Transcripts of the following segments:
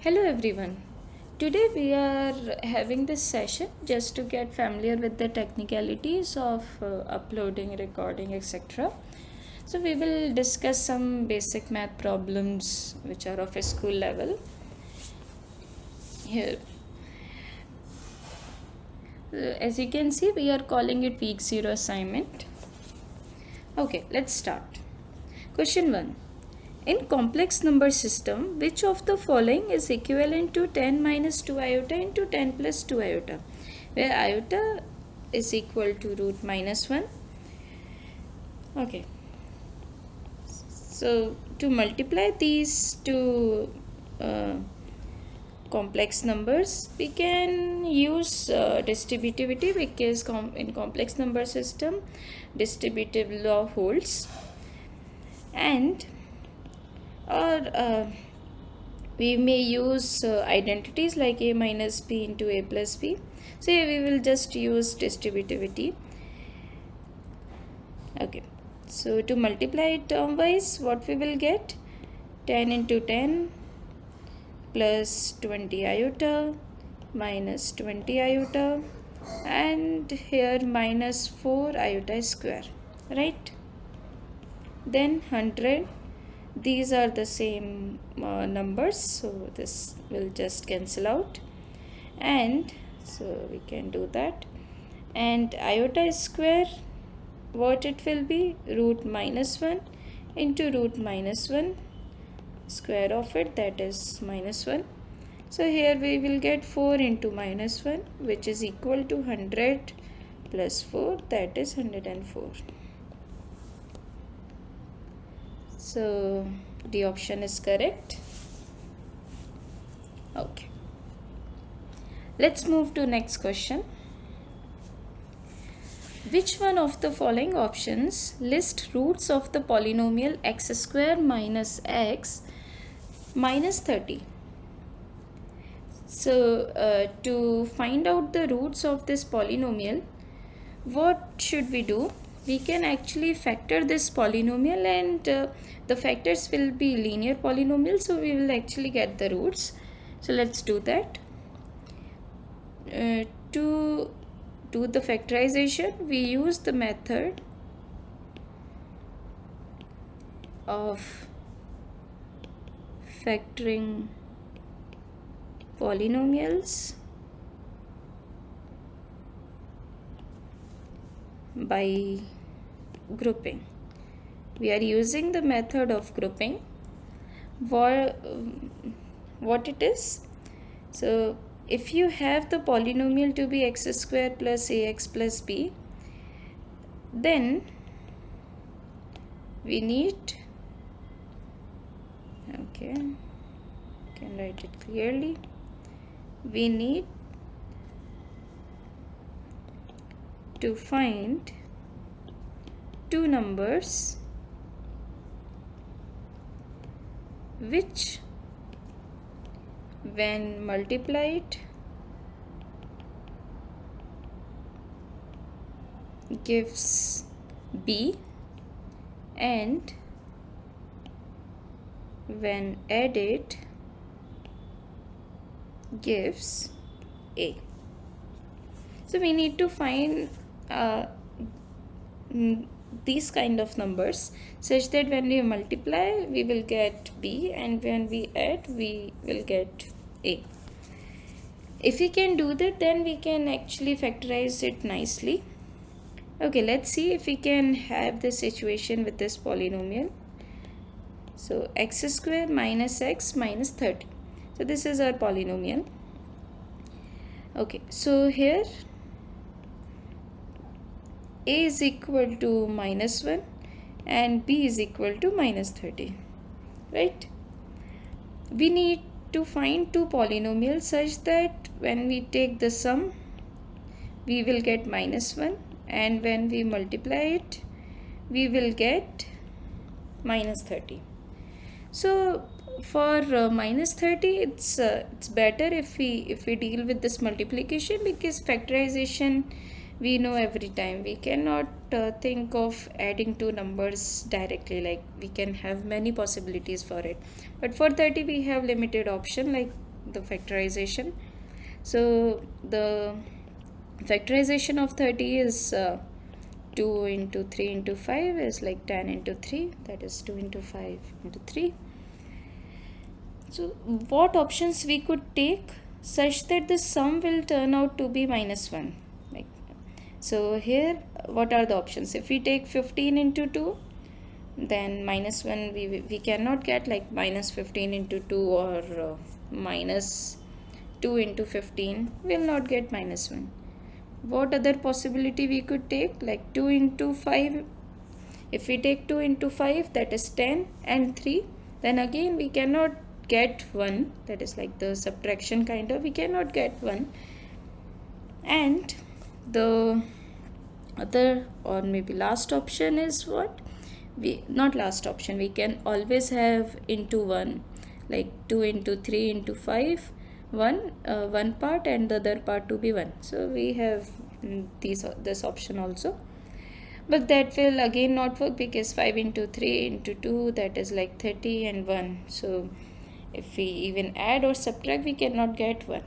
Hello everyone. Today we are having this session just to get familiar with the technicalities of uploading, recording, etc. So we will discuss some basic math problems which are of a school level. Here, as you can see, we are calling it week 0 assignment. Okay, let's start. Question 1. In complex number system, which of the following is equivalent to 10 minus 2 iota into 10 plus 2 iota, where iota is equal to root minus 1. Okay. So to multiply these two complex numbers, we can use distributivity, because in complex number system, distributive law holds. And or we may use identities like a minus b into a plus b. So here we will just use distributivity. Okay, so to multiply it term wise, what we will get? 10 into 10 plus 20 iota minus 20 iota, and here minus 4 iota square, right? Then 100. These are the same numbers, so this will just cancel out, and so we can do that. And iota square, what it will be? Root minus 1 into root minus 1, square of it, that is minus 1. So here we will get 4 into minus 1, which is equal to 100 plus 4, that is 104. So the option is correct. Okay. Let's move to next question. Which one of the following options list roots of the polynomial x square minus x minus 30? So to find out the roots of this polynomial, what should we do? We can actually factor this polynomial, and the factors will be linear polynomials, so we will actually get the roots. So let's do that. To do the factorization, we use the method of factoring polynomials by grouping. We are using the method of grouping. What it is? So if you have the polynomial to be x square plus ax plus b, then we need, okay, I can write it clearly, we need to find two numbers which when multiplied gives b, and when added gives a. So we need to find these kind of numbers such that when we multiply we will get b, and when we add we will get a. If we can do that, then we can actually factorize it nicely. Okay, let's see if we can have this situation with this polynomial. So x square minus x minus 30. So this is our polynomial. Okay, so here a is equal to minus 1 and b is equal to minus 30, right? We need to find two polynomials such that when we take the sum we will get minus 1, and when we multiply it we will get minus 30. So for minus 30, it's better if we deal with this multiplication, because factorization we know every time. We cannot think of adding two numbers directly, like we can have many possibilities for it, but for 30 we have limited option, like the factorization. So the factorization of 30 is 2 into 3 into 5 is like 10 into 3, that is 2 into 5 into 3. So what options we could take such that the sum will turn out to be -1? Like, so here what are the options? If we take 15 into 2, then -1 we cannot get, like minus 15 into 2 or minus 2 into 15 will not get -1. What other possibility we could take? Like 2 into 5. If we take 2 into 5, that is 10, and 3, then again we cannot get 1. That is like the subtraction kind of, we cannot get 1. And the other or maybe last option is what? Not last option, we can always have into 1, like 2 into 3 into 5, one part and the other part to be 1. So we have this option also, but that will again not work because 5 into 3 into 2, that is like 30, and 1. So if we even add or subtract, we cannot get 1.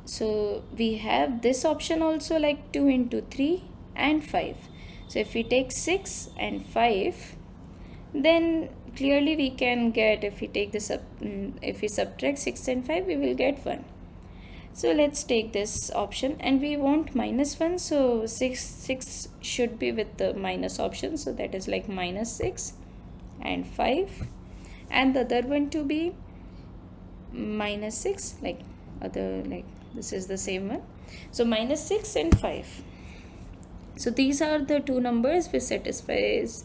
So we have this option also, like 2 into 3 and 5. So if we take 6 and 5, then clearly we can get, if we take this if we subtract 6 and 5, we will get 1. So let's take this option, and we want -1, so 6 should be with the minus option, so that is like -6 and 5, and the other one to be -6, like other, like this is the same one, so -6 and 5. So these are the two numbers which satisfies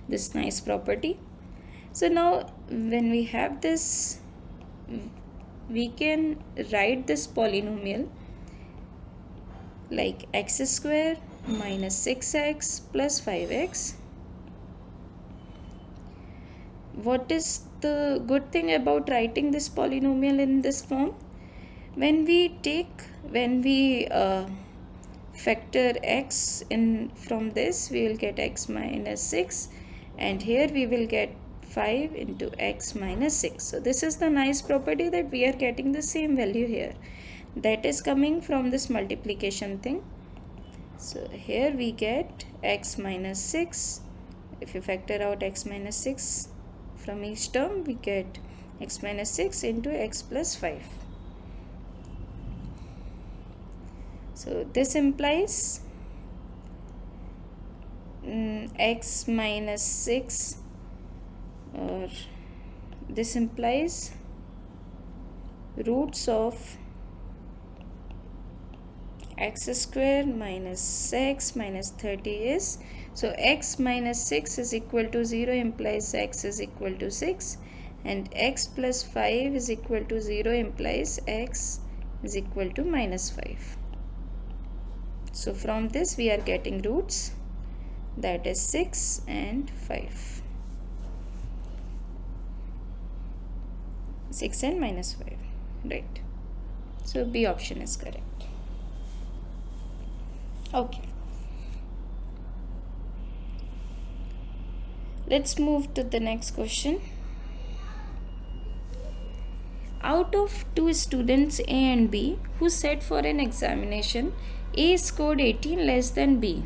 this nice property. So now when we have this, we can write this polynomial like x square minus 6x plus 5x. What is the good thing about writing this polynomial in this form? When we factor x in from this, we will get x minus 6, and here we will get 5 into x minus 6. So this is the nice property that we are getting the same value here. That is coming from this multiplication thing. So here we get x minus 6. If you factor out x minus 6 from each term, we get x minus 6 into x plus 5. So this implies x minus 6, or this implies roots of x square minus x minus 30 is, so x minus 6 is equal to 0 implies x is equal to 6, and x plus 5 is equal to 0 implies x is equal to minus 5. So from this we are getting roots, that is 6 and 5. 6 and minus 5, right? So B option is correct. Okay. Let's move to the next question. Out of two students A and B who sat for an examination, A scored 18 less than B.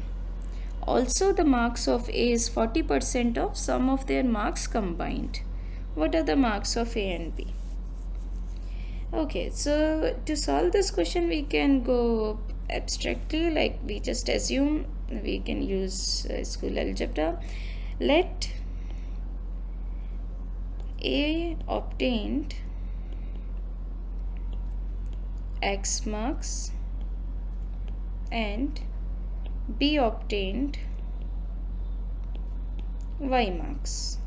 Also, the marks of A is 40% of sum of their marks combined. What are the marks of A and B? Okay, so to solve this question, we can go abstractly, like we just assume we can use school algebra. Let A obtained X marks and B obtained Y marks.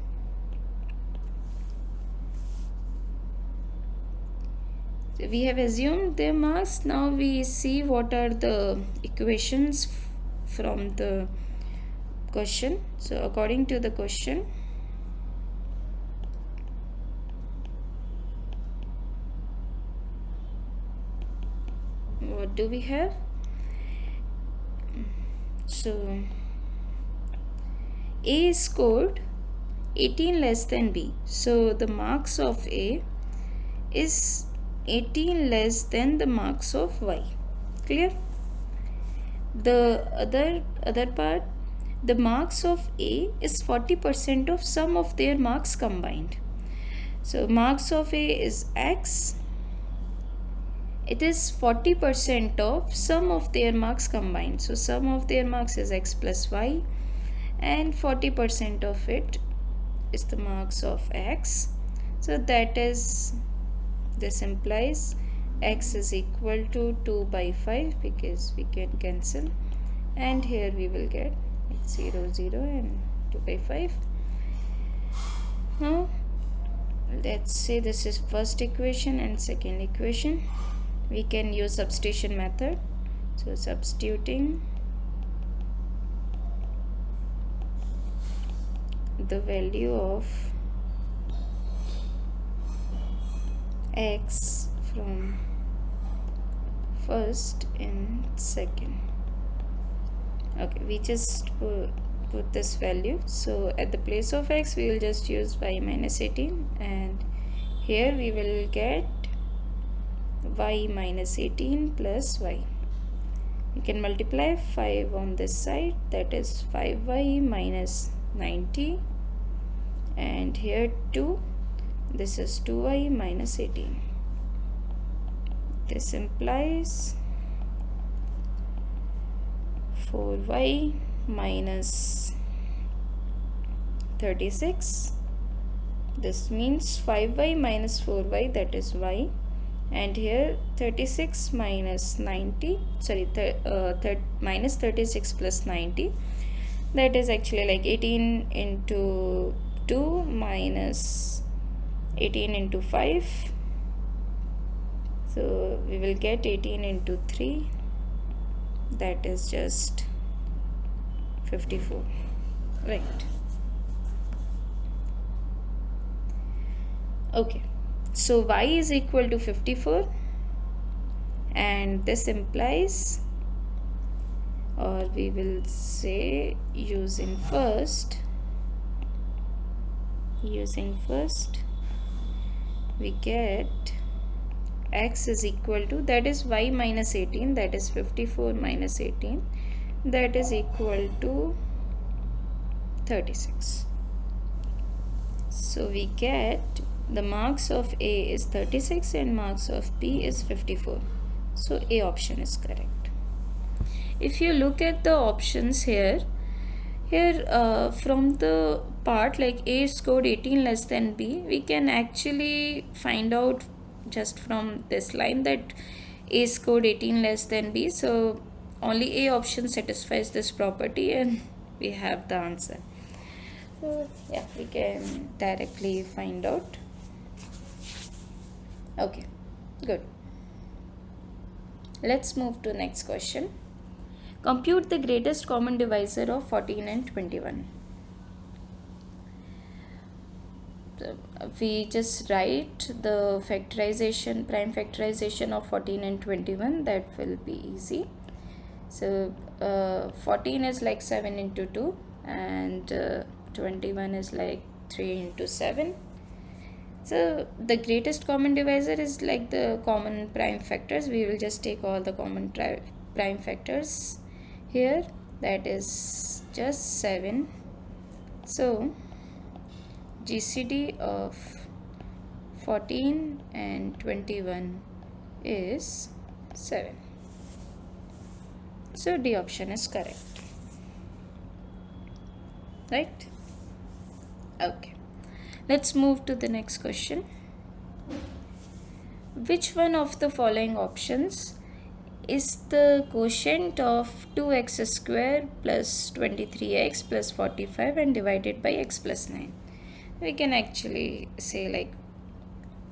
So we have assumed their marks. Now we see what are the equations from the question. So according to the question, what do we have? So A scored 18 less than B. So the marks of A is 18 less than the marks of y. Clear? The other part, the marks of A is 40% of sum of their marks combined. So marks of A is x. It is 40% of sum of their marks combined. So sum of their marks is x plus y, and 40% of it is the marks of x. So that is, this implies x is equal to 2 by 5 because we can cancel, and here we will get 0 0 and 2 by 5. Now let's say this is first equation and second equation. We can use substitution method. So substituting the value of x from first and second. Okay, we just put this value. So at the place of x we will just use y minus 18, and here we will get y minus 18 plus y. You can multiply 5 on this side, that is 5y minus 90, and here 2, this is 2y minus 18. This implies 4y minus 36. This means 5y minus 4y, that is y, and here 36 minus 90, sorry, minus 36 plus 90, that is actually like 18 into 2 minus 18 into 5. So we will get 18 into 3, that is just 54, right? Okay, so y is equal to 54, and this implies, or we will say using first, we get x is equal to, that is y minus 18, that is 54 minus 18, that is equal to 36. So we get the marks of A is 36 and marks of B is 54. So A option is correct. If you look at the options here from the part like A scored 18 less than B, we can actually find out just from this line that A scored 18 less than B. So only A option satisfies this property and we have the answer. So yeah, we can directly find out. Okay, good. Let's move to next question. Compute the greatest common divisor of 14 and 21. So we just write the factorization, prime factorization of 14 and 21. That will be easy. So 14 is like 7 into 2 and 21 is like 3 into 7. So the greatest common divisor is like the common prime factors. We will just take all the common prime factors here, that is just 7. So GCD of 14 and 21 is 7. So D option is correct, right? Okay, let's move to the next question. Which one of the following options is the quotient of 2x square plus 23x plus 45 and divided by x plus 9? We can actually say like,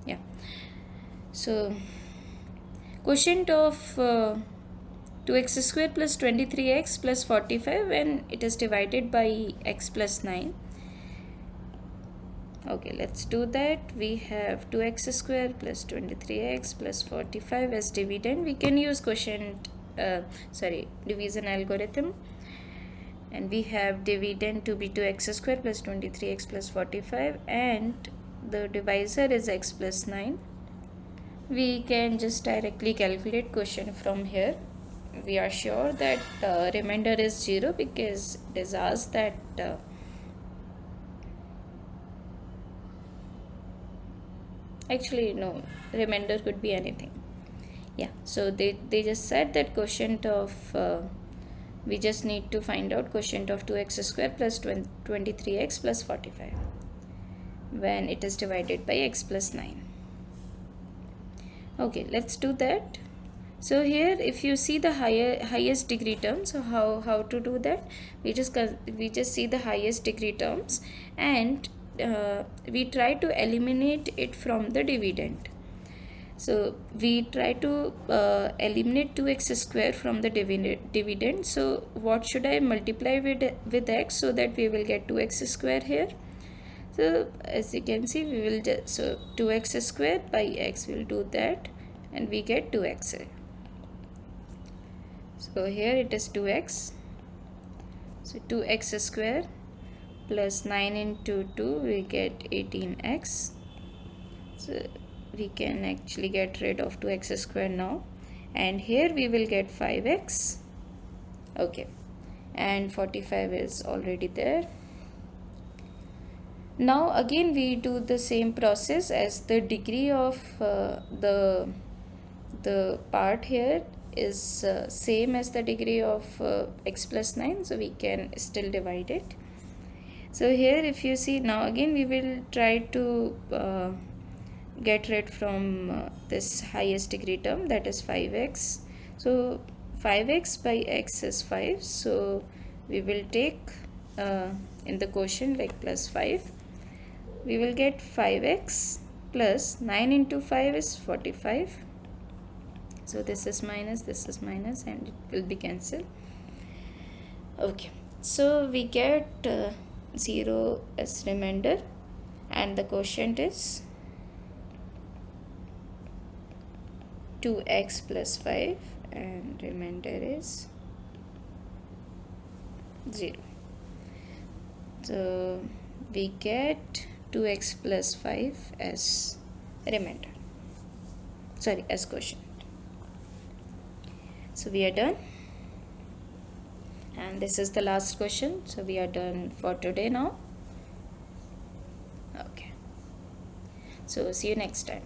yeah, so quotient of 2x square plus 23x plus 45 when it is divided by x plus 9. Okay, let's do that. We have 2x square plus 23x plus 45 as dividend. We can use quotient, division algorithm, and we have dividend to be 2x square plus 23x plus 45 and the divisor is x plus 9. we can just directly calculate quotient from here. We are sure that remainder is 0 because it is asked that actually no, remainder could be anything. Yeah, so they just said that quotient of we just need to find out quotient of 2x square plus 23x plus 45 when it is divided by x plus 9. Okay, let's do that. So here if you see the highest degree term, so how to do that? We just see the highest degree terms and we try to eliminate it from the dividend. So we try to eliminate 2x square from the dividend. So what should I multiply with x so that we will get 2x square here? So as you can see, we will just, so 2x square by x, will do that and we get 2x. So here it is 2x. So 2x square plus 9 into 2, we get 18x. So we can actually get rid of 2x square now, and here we will get 5x. Okay, and 45 is already there. Now again we do the same process, as the degree of the part here is same as the degree of x plus 9, so we can still divide it. So here if you see, now again we will try to get rid from this highest degree term, that is 5x. So 5x by x is 5, so we will take in the quotient like plus 5. We will get 5x plus 9 into 5 is 45. So this is minus and it will be cancelled. Okay, so we get 0 as remainder and the quotient is 2x plus 5 and remainder is 0. So we get 2x plus 5 as remainder, sorry, as quotient. So we are done, and this is the last question. So we are done for today now. Okay, so see you next time.